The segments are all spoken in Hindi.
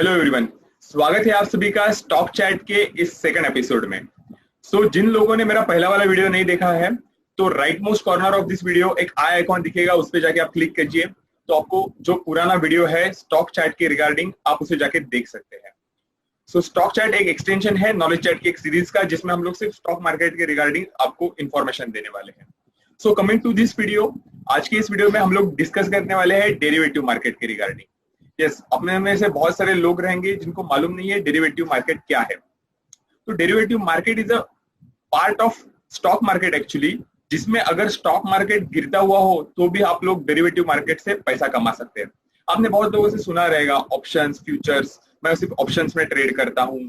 हेलो एवरीवन, स्वागत है आप सभी का स्टॉक चैट के इस सेकंड एपिसोड में। जिन लोगों ने मेरा पहला वाला वीडियो नहीं देखा है तो right most corner of this video एक आई आइकॉन दिखेगा, उस पर जाके आप क्लिक कीजिए तो आपको जो पुराना वीडियो है स्टॉक चैट के रिगार्डिंग आप उसे जाके देख सकते हैं। स्टॉक चैट एक एक्सटेंशन है नॉलेज चैट की एक सीरीज का, जिसमें हम लोग सिर्फ स्टॉक मार्केट के रिगार्डिंग आपको इन्फॉर्मेशन देने वाले हैं। कमिंग टू दिस वीडियो, आज के इस वीडियो में हम लोग डिस्कस करने वाले हैं डेरिवेटिव मार्केट के रिगार्डिंग। यस, अपने में से बहुत सारे लोग रहेंगे जिनको मालूम नहीं है डेरिवेटिव मार्केट क्या है। तो derivative market is a part of stock market actually, जिसमें अगर स्टॉक मार्केट गिरता हुआ हो तो भी आप लोग डेरिवेटिव मार्केट से पैसा कमा सकते हैं। आपने बहुत लोगों से सुना रहेगा ऑप्शंस, फ्यूचर्स, मैं सिर्फ ऑप्शंस में ट्रेड करता हूँ,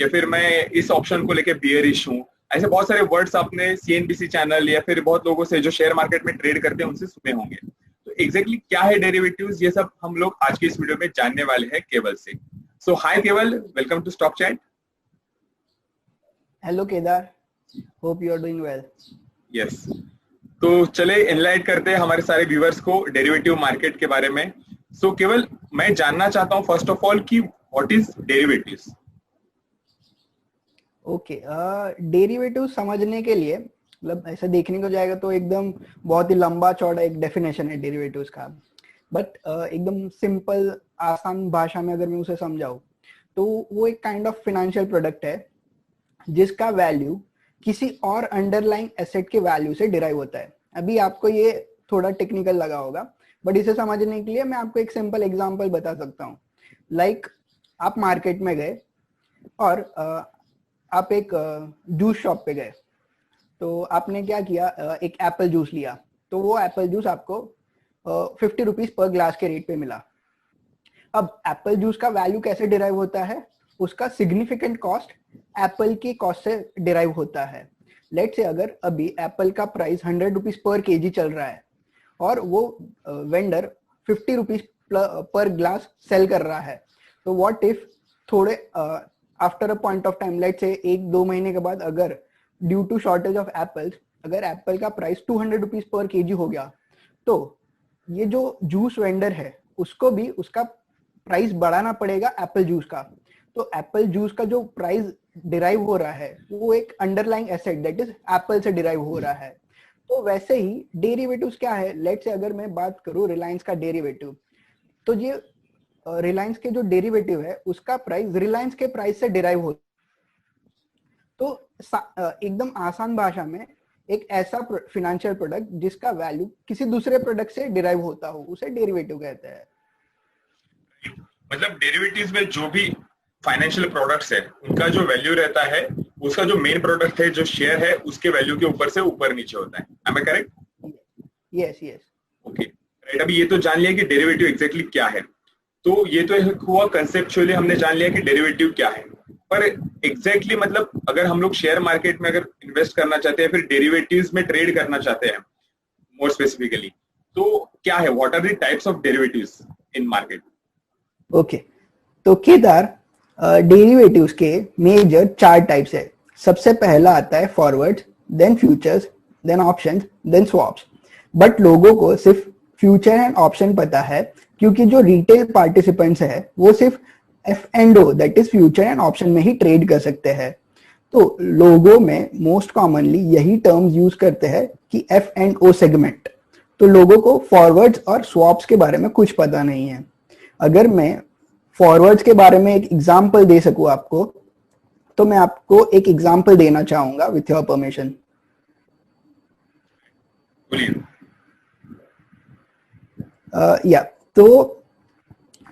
या फिर मैं इस ऑप्शन को लेके बियरिश हूँ। ऐसे बहुत सारे वर्ड्स आपने सीएनबीसी चैनल या फिर बहुत लोगों से जो शेयर मार्केट में ट्रेड करते हैं उनसे सुने होंगे। तो एग्जैक्टली क्या है डेरिवेटिव्स, ये सब हम लोग आज के इस वीडियो में जानने वाले हैं केवल से। Hi Kewal, welcome to stock chat. Hello Kedar, hope you are doing well. Yes, तो चले एनलाइट करते हैं हमारे सारे व्यूअर्स को डेरिवेटिव मार्केट के बारे में। केवल मैं जानना चाहता हूँ फर्स्ट ऑफ ऑल कि what is derivatives. Okay, derivative समझने के लिए मतलब ऐसे देखने को जाएगा तो एकदम बहुत ही लंबा चौड़ा एक डेफिनेशन है डेरिवेटिव्स का। बट एकदम सिंपल आसान भाषा में अगर मैं उसे समझाऊं तो वो एक काइंड ऑफ फाइनेंशियल प्रोडक्ट है जिसका वैल्यू किसी और अंडरलाइंग एसेट के वैल्यू से डिराइव होता है। अभी आपको ये थोड़ा टेक्निकल लगा होगा, बट इसे समझने के लिए मैं आपको एक सिंपल एग्जांपल बता सकता हूँ। लाइक आप मार्केट में गए और आप एक जूस शॉप पे गए, तो आपने क्या किया, एक एप्पल जूस लिया, तो वो एप्पल जूस आपको 50 रुपीज पर ग्लास के रेट पे मिला। अब एप्पल जूस का वैल्यू कैसे डिराइव होता है, उसका सिग्निफिकेंट कॉस्ट एप्पल की कॉस्ट से डिराइव होता है। लेट से अगर अभी एप्पल का प्राइस 100 रुपीज पर केजी चल रहा है और वो वेंडर 50 रुपीज पर ग्लास सेल कर रहा है, तो व्हाट इफ थोड़े after a point of time, let's say 1-2 महीने के बाद, अगर due to shortage of apples अगर एप्पल का प्राइस 200 रुपीज पर केजी हो गया, तो ये जो जूस वेंडर है उसको भी उसका प्राइस बढ़ाना पड़ेगा एप्पल जूस का। तो एप्पल जूस का जो प्राइस डिराइव हो रहा है वो एक underlying asset that is Apple से डिराइव हो रहा है। तो वैसे ही डेरिवेटिव्स क्या है, लेट से अगर मैं बात करूं रिलायंस का डेरिवेटिव, तो ये रिलायंस के जो डेरिवेटिव है उसका प्राइस रिलायंस के प्राइस से डिराइव होता है। तो एकदम आसान भाषा में एक ऐसा फाइनेंशियल प्रोडक्ट जिसका वैल्यू किसी दूसरे प्रोडक्ट से डिराइव होता हो उसे डेरिवेटिव कहते हैं। मतलब डेरिवेटिव्स में जो भी फाइनेंशियल प्रोडक्ट्स है उनका जो वैल्यू रहता है, उसका जो मेन प्रोडक्ट है, जो शेयर है, उसके वैल्यू के ऊपर से ऊपर नीचे होता है। Am I correct? Yes yes, okay right. अभी ये तो जान लिया कि डेरिवेटिव एग्जैक्टली क्या है, तो ये तो हुआ कंसेप्चुअली हमने जान लिया कि डेरिवेटिव क्या है। पर एग्जैक्टली मतलब अगर हम लोग शेयर मार्केट में अगर इन्वेस्ट करना चाहते हैं, फिर डेरिवेटिव्स में ट्रेड करना चाहते हैं मोर स्पेसिफिकली, तो क्या है, what are the types of derivatives in market? Okay, तो केदार डेरिवेटिव्स के मेजर 4 टाइप्स है। सबसे पहला आता है forward, then futures, then options, then swaps. But लोगों को सिर्फ फ्यूचर एंड ऑप्शन पता है क्योंकि जो रिटेल पार्टिसिपेंट्स है वो सिर्फ F&O that is future and option में ही ट्रेड कर सकते हैं। तो लोगों में मोस्ट कॉमनली यही टर्म्स यूज करते हैं कि F&O सेगमेंट। तो लोगों को फॉरवर्ड्स और स्वैप्स के बारे में कुछ पता नहीं है। अगर मैं फॉरवर्ड्स के बारे में एक एग्जांपल दे सकूं आपको, तो मैं आपको एक एग्जांपल देना चाहूंगा विथ योर परमिशन। या तो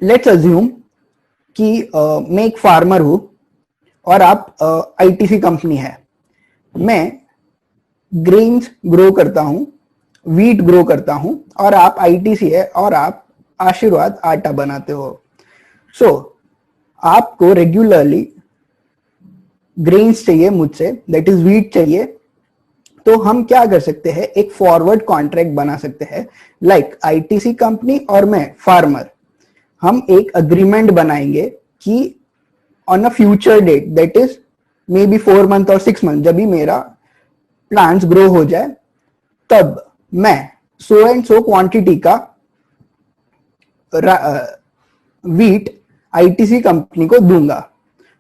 लेट्स अज्यूम कि मैं एक फार्मर हूं और आप आईटीसी कंपनी है। मैं ग्रेन्स ग्रो करता हूं, वीट ग्रो करता हूं, और आप आईटीसी है और आप आशीर्वाद आटा बनाते हो। आपको रेगुलरली ग्रेन्स चाहिए मुझसे, दैट इज वीट चाहिए। तो हम क्या कर सकते हैं, एक फॉरवर्ड कॉन्ट्रैक्ट बना सकते हैं। लाइक आईटीसी कंपनी और मैं फार्मर, हम एक अग्रीमेंट बनाएंगे कि on a future date that is may be 4 month और 6 मंथ, जब भी मेरा प्लांट्स ग्रो हो जाए, तब मैं सो एंड सो क्वांटिटी का वीट आईटीसी कंपनी को दूंगा।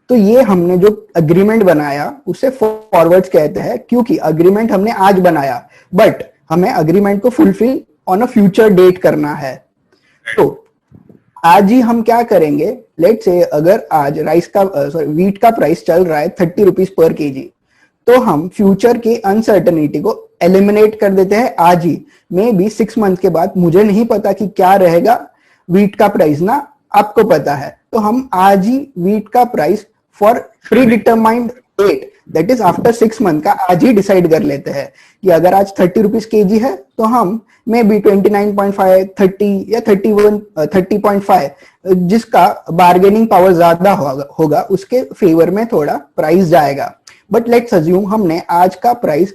तो ये हमने जो अग्रीमेंट बनाया उसे फॉरवर्ड्स कहते हैं, क्योंकि अग्रीमेंट हमने आज बनाया बट हमें अग्रीमेंट को fulfil on a future date करना है। तो आज ही हम क्या करेंगे, लेट्स से अगर आज वीट का प्राइस चल रहा है 30 रुपीज पर केजी, तो हम फ्यूचर के अनसर्टनिटी को एलिमिनेट कर देते हैं आज ही। मे बी 6 मंथ के बाद मुझे नहीं पता कि क्या रहेगा वीट का प्राइस ना, आपको पता है, तो हम आज ही वीट का price for predetermined date that is after 6 month का आज ही डिसाइड कर लेते हैं कि अगर आज 30 रुपीज केजी है तो हम मे बी 29.5, 30 या 31, 30.5 जिसका बार्गेनिंग पावर ज्यादा होगा उसके फेवर में थोड़ा प्राइस जाएगा। बट लेट्स अज्यूम हमने आज का प्राइस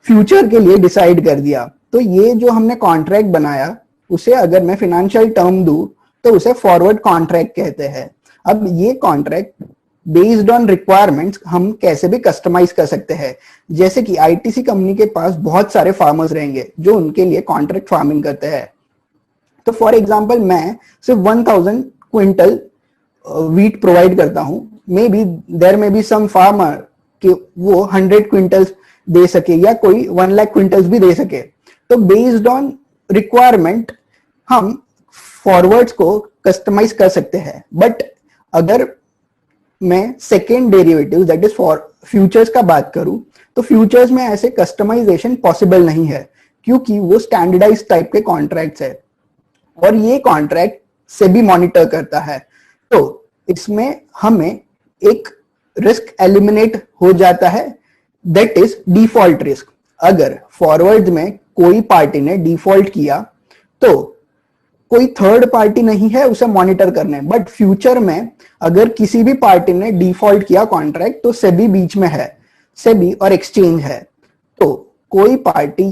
फ्यूचर के लिए डिसाइड कर दिया, तो ये जो हमने कॉन्ट्रैक्ट बनाया उसे अगर मैं फाइनेंशियल टर्म दूं तो उसे फॉरवर्ड कॉन्ट्रैक्ट कहते हैं। अब ये कॉन्ट्रैक्ट बेस्ड ऑन रिक्वायरमेंट्स हम कैसे भी कस्टमाइज कर सकते हैं। जैसे कि आईटीसी कंपनी के पास बहुत सारे फार्मर्स रहेंगे जो उनके लिए कॉन्ट्रैक्ट फार्मिंग करते हैं। तो फॉर एग्जांपल मैं सिर्फ 1000 क्विंटल वीट प्रोवाइड करता हूं, may be there may be some farmer कि वो 100 क्विंटल्स दे सके या कोई 1 लाख क्विंटल्स भी दे सके। तो बेस्ड ऑन रिक्वायरमेंट हम फॉरवर्ड्स को कस्टमाइज कर सकते हैं। बट अगर मैं second derivative that is for futures का बात करूं तो फ्यूचर्स में ऐसे कस्टमाइजेशन पॉसिबल नहीं है, क्योंकि वो स्टैंडर्डाइज टाइप के कॉन्ट्रैक्ट्स है और ये कॉन्ट्रैक्ट से भी मॉनिटर करता है। तो इसमें हमें एक रिस्क एलिमिनेट हो जाता है दैट इज डिफॉल्ट रिस्क। अगर फॉरवर्ड में कोई पार्टी ने डिफॉल्ट किया तो कोई थर्ड पार्टी नहीं है उसे मॉनिटर करने, बट फ्यूचर में अगर किसी भी पार्टी ने डिफॉल्ट किया कॉन्ट्रैक्ट तो सेबी बीच में है, सेबी और एक्सचेंज है, तो कोई पार्टी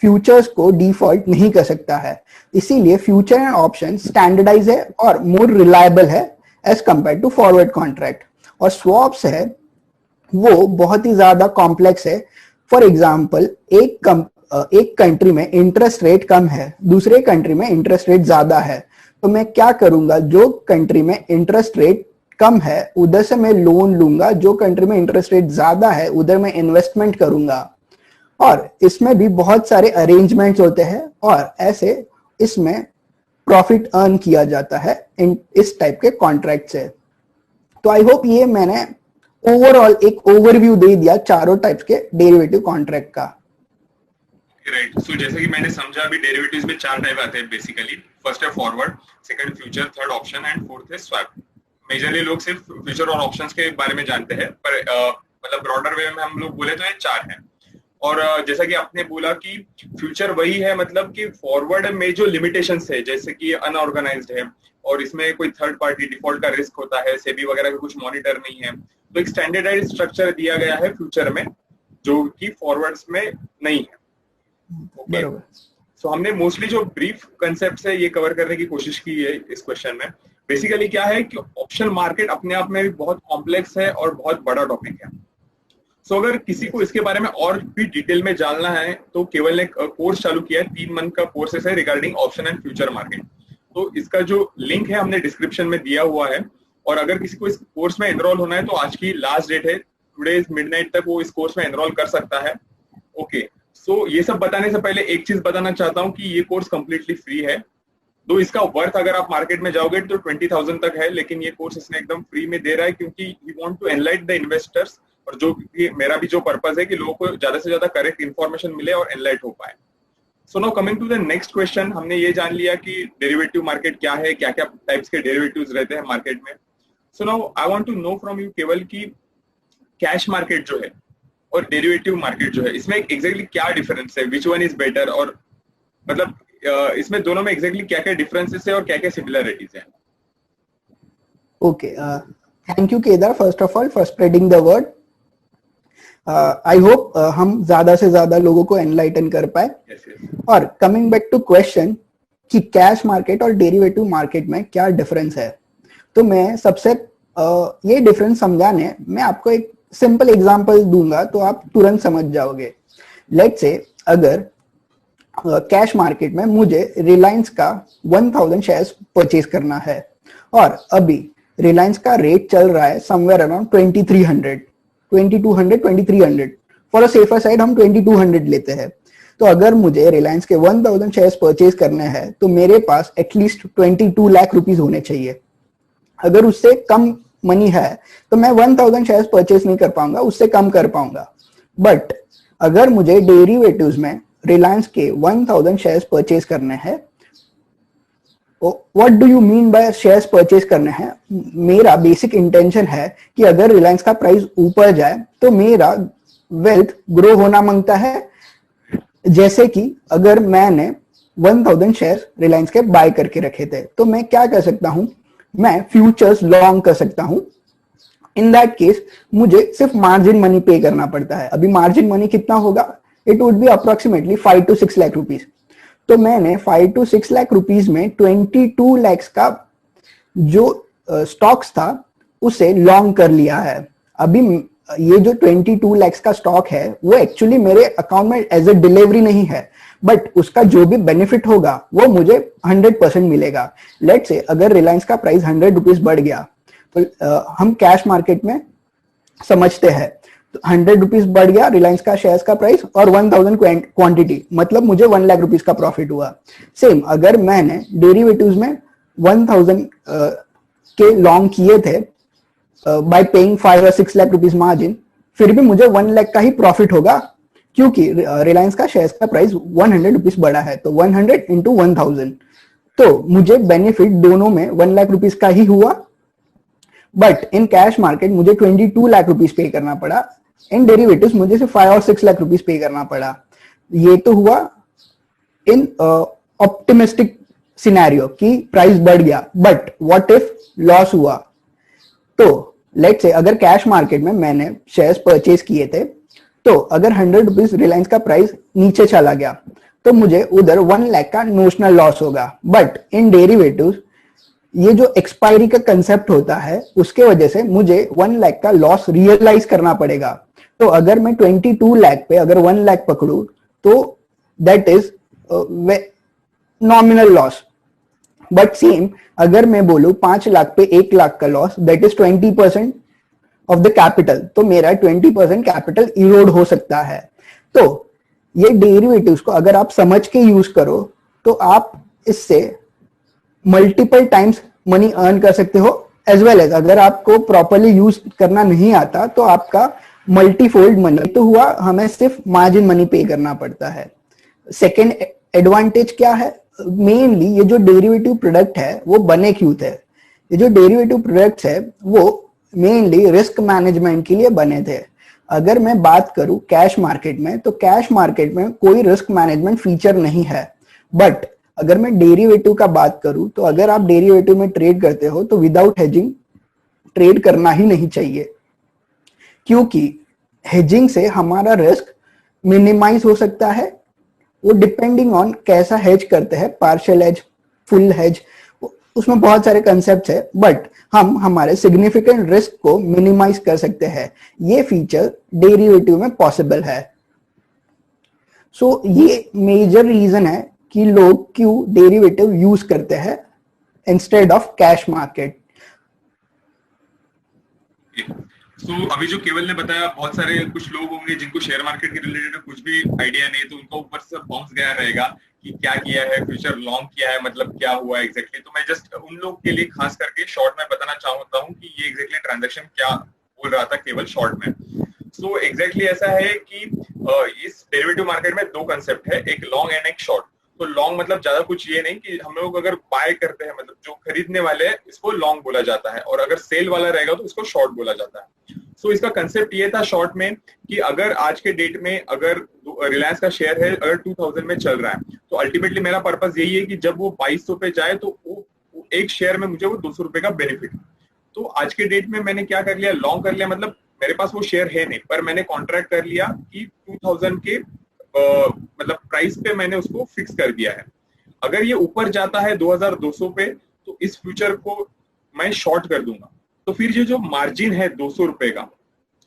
फ्यूचर्स को डिफॉल्ट नहीं कर सकता है। इसीलिए फ्यूचर एंड ऑप्शन स्टैंडर्डाइज है और मोर रिलायबल है as compare to forward contract. और स्वॉप्स है वो बहुत ही ज्यादा कॉम्प्लेक्स है। फॉर एग्जाम्पल एक कंट्री में इंटरेस्ट रेट कम है, दूसरे कंट्री में इंटरेस्ट रेट ज्यादा है, तो मैं क्या करूंगा, जो कंट्री में इंटरेस्ट रेट कम है उधर से मैं लोन लूंगा, जो कंट्री में इंटरेस्ट रेट ज्यादा है उधर मैं इन्वेस्टमेंट करूंगा। और इसमें भी बहुत सारे अरेंजमेंट्स होते हैं और ऐसे इसमें प्रॉफिट अर्न किया जाता है इस टाइप के कॉन्ट्रैक्ट से। तो आई होप ये मैंने ओवरऑल एक ओवरव्यू दे दिया चारों टाइप्स के डेरिवेटिव कॉन्ट्रैक्ट का। राइट, सो जैसे कि मैंने समझा अभी डेरिवेटिव्स में 4 टाइप आते हैं बेसिकली। फर्स्ट है forward, second future, third option and fourth है स्वैप। मेजरली लोग सिर्फ फ्यूचर और ऑप्शंस के बारे में जानते हैं, पर मतलब ब्रॉडर वे में हम लोग बोले तो ये 4 हैं। और जैसा कि आपने बोला कि फ्यूचर वही है, मतलब कि फॉरवर्ड में जो लिमिटेशंस है जैसे कि अनऑर्गेनाइज्ड है और इसमें कोई थर्ड पार्टी डिफॉल्ट का रिस्क होता है, सेबी वगैरह का कुछ मॉनिटर नहीं है, तो एक स्टैंडर्डाइज्ड स्ट्रक्चर दिया गया है फ्यूचर में जो कि फॉरवर्ड्स में नहीं है। ओके, सो हमने मोस्टली जो ब्रीफ कंसेप्ट है ये कवर करने की कोशिश की है इस क्वेश्चन में। बेसिकली क्या है कि ऑप्शन मार्केट अपने आप में भी बहुत कॉम्प्लेक्स है और बहुत बड़ा टॉपिक है। सो अगर किसी को इसके बारे में और भी डिटेल में जानना है तो केवल ने कोर्स चालू किया है, 3 मंथ का कोर्सेस है regarding option and future market. तो इसका जो लिंक है हमने डिस्क्रिप्शन में दिया हुआ है। और अगर किसी को इस कोर्स में एनरोल होना है तो आज की लास्ट डेट है, टुडे मिडनाइट तक वो इस कोर्स में एनरोल कर सकता है। ओके, सो ये सब बताने से पहले एक चीज बताना चाहता हूँ कि ये कोर्स कंप्लीटली फ्री है। तो इसका वर्थ अगर आप मार्केट में जाओगे तो 20,000 तक है, लेकिन ये कोर्स इसने एकदम फ्री में दे रहा है क्योंकि he want to enlight the investors. और जो मेरा भी जो पर्पस है कि लोगों को ज्यादा से ज्यादा करेक्ट इन्फॉर्मेशन मिले और एनलाइट हो पाए। So now coming to the next question, हमने ये जान लिया कि डेरिवेटिव मार्केट क्या है, क्या क्या टाइप्स के डेरिवेटिव्स रहते हैं मार्केट में। So now I want to know from you Kewal की कैश मार्केट जो है और डेरिवेटिव मार्केट जो है इसमें एग्जैक्टली क्या डिफरेंस है, विच वन इज बेटर, और मतलब इसमें दोनों में एग्जैक्टली क्या क्या डिफरेंसेस है और क्या क्या सिमिलरिटीज है। Okay, thank you Kedar first of all for spreading the word. I hope हम ज्यादा से ज्यादा लोगों को एनलाइटन कर पाए। और कमिंग बैक टू क्वेश्चन कि कैश मार्केट और डेरिवेटिव मार्केट में क्या डिफरेंस है, तो मैं सबसे ये डिफरेंस समझाने मैं आपको एक सिंपल एग्जांपल दूंगा तो आप तुरंत समझ जाओगे। लेट्स से अगर कैश मार्केट में मुझे रिलायंस का 1000 शेयर्स परचेज करना है और अभी रिलायंस का रेट चल रहा है somewhere around 2300, 2200, 2300। For a safer side हम 2200 लेते हैं। तो अगर मुझे रिलायंस के 1000 शेयर्स परचेज करने हैं तो मेरे पास एटलीस्ट 22 लाख रुपीस होने चाहिए। अगर उससे कम मनी है तो मैं 1000 शेयर्स परचेज नहीं कर पाऊंगा, उससे कम कर पाऊंगा। बट अगर मुझे डेरिवेटिव्स में रिलायंस के 1000 शेयर्स परचेज करने हैं, what do you mean by shares purchase करने हैं? मेरा बेसिक इंटेंशन है कि अगर रिलायंस का प्राइस ऊपर जाए तो मेरा वेल्थ ग्रो होना मांगता है। जैसे कि अगर मैंने 1000 शेयर्स रिलायंस के बाय करके रखे थे तो मैं क्या कर सकता हूं, मैं फ्यूचर्स लॉन्ग कर सकता हूं। इन दैट केस मुझे सिर्फ मार्जिन मनी पे करना पड़ता है। अभी मार्जिन मनी कितना होगा? It would be approximately 5 to 6 lakh rupees. तो मैंने 5 to 6 लाख रुपीज में 22 लाख का जो स्टॉक्स था उसे लॉन्ग कर लिया है। अभी ये जो 22 लाख का स्टॉक है वो एक्चुअली मेरे अकाउंट में एज ए डिलीवरी नहीं है, बट उसका जो भी बेनिफिट होगा वो मुझे 100% मिलेगा। लेट से अगर रिलायंस का प्राइस 100 रुपीज बढ़ गया तो हम कैश मार्केट में समझते हैं, तो 100 रुपीज बढ़ गया रिलायंस का शेयर्स का प्राइस और 1000 क्वांटिटी, मतलब मुझे 1 लाख रुपीज का प्रॉफिट हुआ। सेम अगर मैंने डेरिवेटिव्स में 1000 के लॉन्ग किए थे bye paying 5 or 6 lakh rupees margin, फिर भी मुझे 1 लाख का ही प्रॉफिट होगा क्योंकि रिलायंस का शेयर्स का प्राइस 100 रुपीज बढ़ा है। तो 100 into 1000, तो मुझे बेनिफिट दोनों में 1 लाख रुपीज का ही हुआ। बट इन कैश मार्केट मुझे 22 लाख रुपीज पे करना पड़ा। इन डेरिवेटिव्स मुझे सिर्फ 5 or 6 लाख रुपीज पे करना पड़ा। ये तो हुआ इन ऑप्टिमिस्टिक सिनेरियो कि प्राइस बढ़ गया। बट व्हाट इफ लॉस हुआ? तो लेट्स से अगर कैश मार्केट में मैंने शेयर्स परचेज किए थे, तो अगर 100 रुपीज रिलायंस का प्राइस नीचे चला गया तो मुझे उधर 1 लाख का नोशनल लॉस होगा। बट इन डेरिवेटिव्स ये जो एक्सपायरी का कंसेप्ट होता है उसके वजह से मुझे 1 लाख का लॉस रियलाइज करना पड़ेगा। तो अगर मैं 22 लाख पे अगर 1 लाख पकड़ू तो that is nominal loss. But same अगर मैं बोलूं 5 लाख पे 1 लाख का loss, that is 20% of the capital, तो मेरा 20% कैपिटल इरोड हो सकता है। तो ये डेरिवेटिव्स को अगर आप समझ के यूज करो तो आप इससे मल्टीपल टाइम्स मनी अर्न कर सकते हो। एज वेल एज अगर आपको प्रॉपरली यूज करना नहीं आता तो आपका मल्टीफोल्ड मनी तो हुआ, हमें सिर्फ मार्जिन मनी पे करना पड़ता है। सेकेंड एडवांटेज क्या है? मेनली ये जो डेरिवेटिव प्रोडक्ट है वो बने क्यों थे? ये जो डेरिवेटिव प्रोडक्ट्स है वो मेनली रिस्क मैनेजमेंट के लिए बने थे। अगर मैं बात करूं कैश मार्केट में, तो कैश मार्केट में कोई रिस्क मैनेजमेंट फीचर नहीं है। बट अगर मैं डेरिवेटिव का बात करूं तो अगर आप डेरिवेटिव में ट्रेड करते हो तो विदाउट हेजिंग ट्रेड करना ही नहीं चाहिए, क्योंकि हेजिंग से हमारा रिस्क मिनिमाइज हो सकता है। वो डिपेंडिंग ऑन कैसा हेज करते हैं, पार्शियल हेज, फुल हेज, उसमें बहुत सारे कंसेप्ट है। बट हम हमारे सिग्निफिकेंट रिस्क को मिनिमाइज कर सकते हैं। ये फीचर डेरिवेटिव में पॉसिबल है। सो ये मेजर रीजन है कि लोग क्यों डेरिवेटिव यूज करते हैं इंस्टेड ऑफ कैश मार्केट। अभी जो केवल ने बताया, बहुत सारे कुछ लोग होंगे जिनको शेयर मार्केट के रिलेटेड कुछ भी आइडिया नहीं, तो उनको ऊपर से बाउंस गया रहेगा कि क्या किया है, फ्यूचर लॉन्ग किया है, मतलब क्या हुआ एग्जैक्टली। तो मैं जस्ट उन लोग के लिए खास करके शॉर्ट में बताना चाहता हूँ कि ये एग्जैक्टली ट्रांजैक्शन क्या बोल रहा था केवल शॉर्ट में। सो एग्जैक्टली ऐसा है कि इस डेरिवेटिव मार्केट में दो कंसेप्ट है, एक लॉन्ग एंड एक शॉर्ट। तो लॉन्ग मतलब ज्यादा कुछ ये नहीं कि हम लोग अगर बाय करते हैं, मतलब जो खरीदने वाले हैं इसको लॉन्ग बोला जाता है, और अगर सेल वाला रहेगा तो इसको शॉर्ट बोला जाता है। सो इसका कंसेप्ट ये था शॉर्ट में कि अगर आज के डेट में अगर रिलायंस का शेयर है अगर 2000 में चल रहा है, तो अल्टीमेटली मेरा पर्पस यही है कि जब वो 2200 पे जाए तो वो एक शेयर में मुझे वो 200 रुपए का बेनिफिट। तो आज के डेट में मैंने क्या कर लिया, लॉन्ग कर लिया, मतलब मेरे पास वो शेयर है नहीं, पर मैंने कॉन्ट्रैक्ट कर लिया कि 2000 के मतलब प्राइस पे मैंने उसको फिक्स कर दिया है। अगर ये ऊपर जाता है 2200 पे तो इस फ्यूचर को मैं शॉर्ट कर दूंगा। तो फिर ये जो मार्जिन है 200 रुपए का,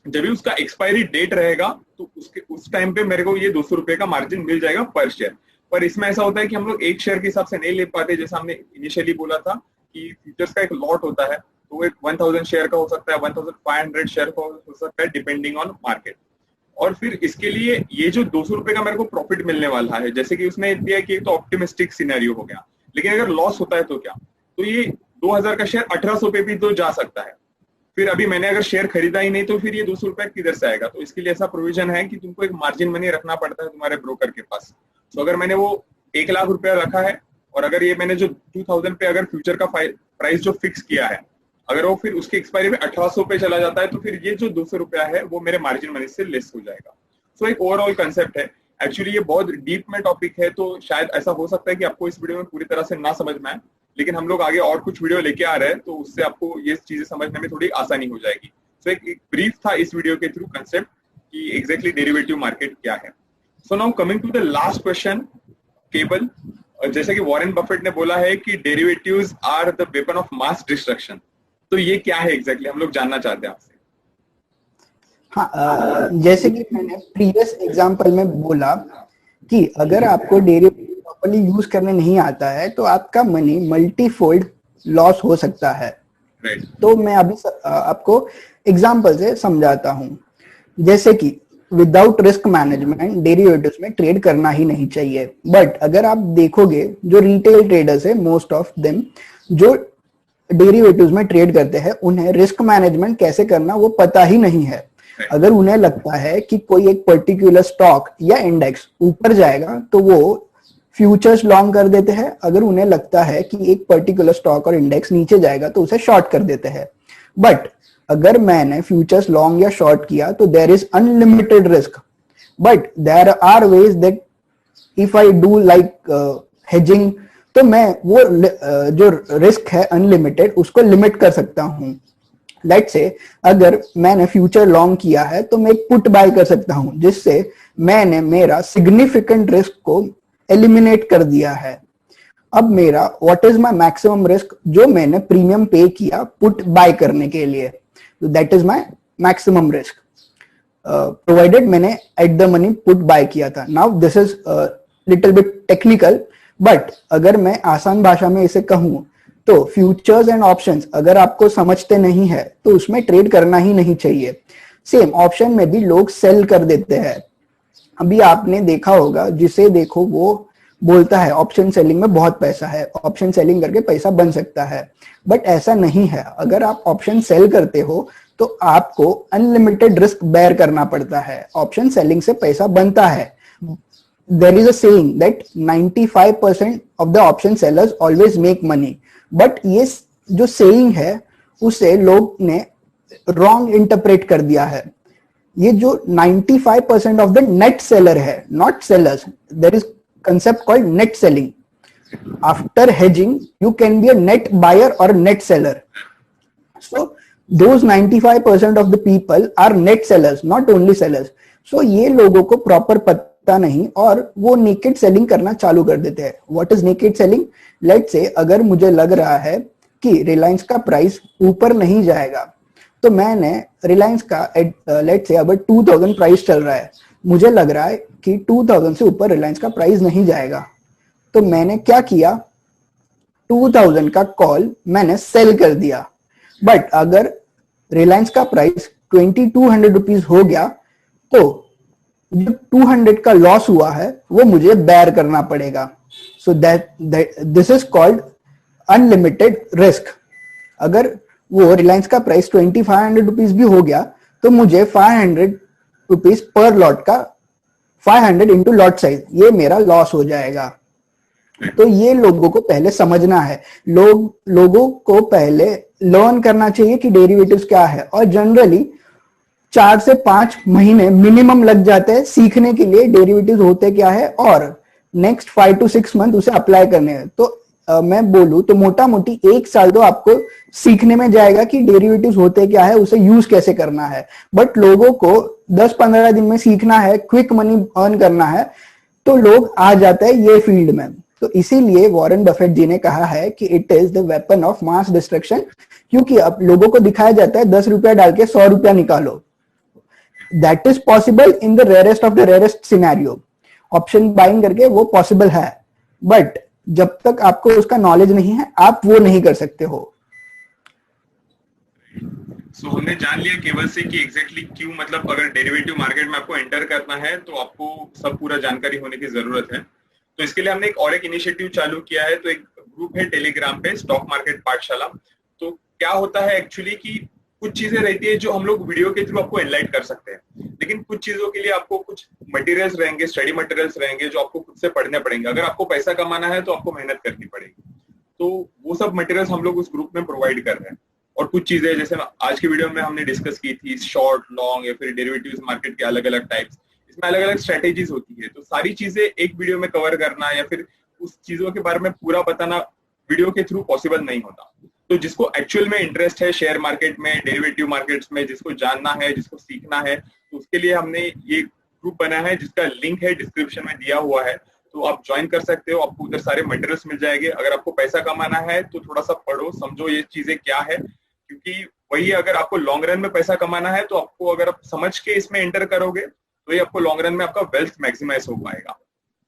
जब भी उसका एक्सपायरी डेट रहेगा तो उस टाइम पे मेरे को ये 200 रुपए का मार्जिन मिल जाएगा पर शेयर। पर इसमें ऐसा होता है कि हम लोग एक शेयर के हिसाब से नहीं ले पाते, जैसा हमने इनिशियली बोला था कि फ्यूचर्स का एक लॉट होता है, तो वो एक 1000 शेयर का हो सकता है, 1500 शेयर का हो सकता है, डिपेंडिंग ऑन मार्केट। और फिर इसके लिए ये जो 200 रुपए का मेरे को प्रॉफिट मिलने वाला है, जैसे कि उसने दिया कि तो ऑप्टिमिस्टिक सिनेरियो हो गया, लेकिन अगर लॉस होता है तो क्या, तो ये 2000 का शेयर 1800 पे भी तो जा सकता है। फिर अभी मैंने अगर शेयर खरीदा ही नहीं तो फिर ये 200 रुपए किधर से आएगा? तो इसके लिए ऐसा प्रोविजन है कि तुमको एक मार्जिन मनी रखना पड़ता है तुम्हारे ब्रोकर के पास। तो अगर मैंने वो 1 लाख रुपया रखा है और अगर ये मैंने जो 2000 पे अगर फ्यूचर का प्राइस जो फिक्स किया है, अगर वो फिर उसकी एक्सपायरी में 1800 पे चला जाता है तो फिर ये जो 200 रुपया है वो मेरे मार्जिन मनी से लेस हो जाएगा। सो एक ओवरऑल कंसेप्ट है। एक्चुअली ये बहुत डीप में टॉपिक है, तो शायद ऐसा हो सकता है कि आपको इस वीडियो में पूरी तरह से ना समझ में आए, लेकिन हम लोग आगे और कुछ वीडियो लेके आ रहे हैं तो उससे आपको ये चीजें समझने में थोड़ी आसानी हो जाएगी। सो एक ब्रीफ था इस वीडियो के थ्रू कंसेप्ट कि एग्जैक्टली डेरिवेटिव मार्केट क्या है। So now coming to the last question, Kewal. जैसे कि वॉरेन बफेट ने बोला है कि derivatives are the weapon of mass destruction, तो ये क्या है एग्जैक्टली, हम लोग जानना चाहते हैं आपसे। हाँ, जैसे कि मैंने प्रीवियस एग्जांपल में बोला कि अगर आपको डेरिवेटिव प्रॉपर्ली यूज करने नहीं आता है तो आपका मनी मल्टीफोल्ड लॉस हो सकता है। तो मैं अभी आपको एग्जांपल से समझाता हूँ। जैसे कि विदाउट रिस्क मैनेजमेंट डेरिवेटिव्स में ट्रेड करना ही नहीं चाहिए, बट अगर आप देखोगे जो रिटेल ट्रेडर्स है, मोस्ट ऑफ देम जो डेरिवेटिव्स में ट्रेड करते हैं, उन्हें रिस्क मैनेजमेंट कैसे करना वो पता ही नहीं है। अगर उन्हें लगता है कि कोई एक पर्टिकुलर स्टॉक या इंडेक्स ऊपर जाएगा तो वो फ्यूचर्स लॉन्ग कर देते हैं, अगर उन्हें लगता है कि एक पर्टिकुलर स्टॉक और इंडेक्स नीचे जाएगा तो उसे शॉर्ट कर देते हैं। बट अगर मैंने फ्यूचर्स लॉन्ग या शॉर्ट किया तो there is unlimited risk, but there are ways that if I do like hedging, तो मैं वो जो रिस्क है अनलिमिटेड उसको लिमिट कर सकता हूं। लेट से अगर मैंने फ्यूचर लॉन्ग किया है तो मैं एक पुट बाय कर सकता हूं, जिससे मैंने मेरा सिग्निफिकेंट रिस्क को एलिमिनेट कर दिया है। अब मेरा what is my maximum risk, जो मैंने प्रीमियम पे किया पुट बाय करने के लिए, that is my maximum risk provided मैंने at the money put buy किया था। Now this is little bit technical, but अगर मैं आसान भाषा में इसे कहूं तो फ्यूचर्स एंड ऑप्शंस अगर आपको समझते नहीं है तो उसमें ट्रेड करना ही नहीं चाहिए। सेम ऑप्शन में भी लोग सेल कर देते हैं। अभी आपने देखा होगा, जिसे देखो वो बोलता है ऑप्शन सेलिंग में बहुत पैसा है, ऑप्शन सेलिंग करके पैसा बन सकता है, बट ऐसा नहीं है। अगर आप ऑप्शन सेल करते हो तो आपको अनलिमिटेड रिस्क बेयर करना पड़ता है। ऑप्शन सेलिंग से पैसा बनता है। There is a saying that 95% of the option sellers always make money, but ये जो saying है उसे लोग ने wrong interpret कर दिया है। ये जो 95% of the net seller है, not sellers, there is concept called net selling. After hedging, you can be a net buyer or net seller. So those 95% of the people are net sellers, not only sellers. So ये लोगों को proper पता नहीं और वो नेकेड सेलिंग करना चालू कर देते हैं। What is naked selling? Let's say अगर मुझे लग रहा है कि रिलायंस का प्राइस ऊपर नहीं जाएगा, तो मैंने रिलायंस का लेट्स से अगर 2000 प्राइस चल रहा है, मुझे लग रहा है कि 2000 से ऊपर रिलायंस का प्राइस नहीं जाएगा, तो मैंने क्या किया, 2000 का कॉल मैंने सेल कर दिया। बट अगर रिलायंस का प्राइस 2200 रुपीज हो गया तो जो 200 का लॉस हुआ है वो मुझे बेयर करना पड़ेगा। So that this is called unlimited risk. अगर वो रिलायंस का प्राइस 2500 रुपीज भी हो गया तो मुझे 500 रुपीज पर लॉट का 500 इंटू लॉट साइज, ये मेरा लॉस हो जाएगा। तो ये लोगों को पहले समझना है। लोगों को पहले लर्न करना चाहिए कि डेरिवेटिव्स क्या है, और जनरली 4 से 5 महीने मिनिमम लग जाते हैं सीखने के लिए डेरिवेटिव्स होते क्या है, और नेक्स्ट 5 to 6 मंथ उसे अप्लाई करने हैं। तो मैं बोलूं तो मोटा मोटी 1 साल तो आपको सीखने में जाएगा कि डेरिवेटिव्स होते क्या है, उसे यूज कैसे करना है। बट लोगों को 10-15 दिन में सीखना है, क्विक मनी अर्न करना है, तो लोग आ जाते हैं ये फील्ड में। तो इसीलिए वॉरेन बफेट जी ने कहा है कि it is the weapon of mass destruction, क्योंकि अब लोगों को दिखाया जाता है 10 रुपया डाल के 100 रुपया निकालो। That is possible in the rarest of the rarest scenario. Option buying करके वो पॉसिबल है, बट जब तक आपको उसका नॉलेज नहीं है आप वो नहीं कर सकते हो। सो हमने जान लिया केवल से कि एग्जैक्टली क्यों, मतलब अगर डेरिवेटिव मार्केट में आपको एंटर करना है तो आपको सब पूरा जानकारी होने की जरूरत है। तो इसके लिए हमने एक इनिशिएटिव चालू किया है। तो एक ग्रुप है टेलीग्राम पे, स्टॉक मार्केट पाठशाला। तो क्या होता है एक्चुअली कि कुछ चीजें रहती है जो हम लोग वीडियो के थ्रू आपको एनलाइट कर सकते हैं, लेकिन कुछ चीजों के लिए आपको कुछ मटेरियल्स रहेंगे, स्टडी मटेरियल्स रहेंगे जो आपको खुद से पढ़ने पड़ेंगे। अगर आपको पैसा कमाना है तो आपको मेहनत करनी पड़ेगी। तो वो सब मटेरियल्स हम लोग उस ग्रुप में प्रोवाइड कर रहे हैं। और कुछ चीजें जैसे आज की वीडियो में हमने डिस्कस की थी, शॉर्ट, लॉन्ग या फिर डेरिवेटिव्स मार्केट के अलग अलग टाइप्स, इसमें अलग अलग स्ट्रेटेजीज होती है। तो सारी चीजें एक वीडियो में कवर करना या फिर उस चीजों के बारे में पूरा बताना वीडियो के थ्रू पॉसिबल नहीं होता। तो जिसको एक्चुअल में इंटरेस्ट है शेयर मार्केट में, डेरिवेटिव मार्केट्स में, जिसको जानना है, जिसको सीखना है, तो उसके लिए हमने ये ग्रुप बनाया है जिसका लिंक है डिस्क्रिप्शन में दिया हुआ है। तो आप ज्वाइन कर सकते हो, आपको उधर सारे मटेरियल्स मिल जाएंगे। अगर आपको पैसा कमाना है तो थोड़ा सा पढ़ो, समझो ये चीजें क्या है, क्योंकि वही अगर आपको लॉन्ग रन में पैसा कमाना है तो आपको अगर आप समझ के इसमें एंटर करोगे तो ये आपको लॉन्ग रन में आपका वेल्थ मैक्सिमाइज हो पाएगा।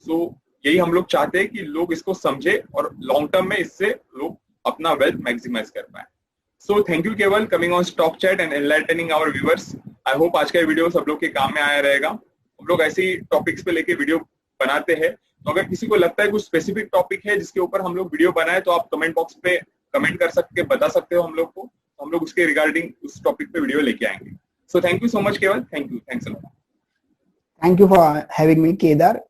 सो यही हम लोग चाहते हैं कि लोग इसको समझे और लॉन्ग टर्म में इससे लोग अपना वेल्थ मैक्सिमाइज कर पाए। So thank you Kewal coming on stock chat and enlightening our viewers. I hope आज का वीडियो सब लोग के काम में आया रहेगा। हम लोग ऐसे ही टॉपिक्स पे लेके वीडियो बनाते हैं। तो अगर किसी को लगता है कुछ स्पेसिफिक टॉपिक है जिसके ऊपर हम लोग वीडियो बनाए तो आप कमेंट बॉक्स पे कमेंट कर सकते, बता सकते हो हम लोग को, हम लोग उसके रिगार्डिंग उस टॉपिक पे वीडियो लेके आएंगे। So thank you so much Kewal, thank you, thanks a lot. Thank you for having me Kedar.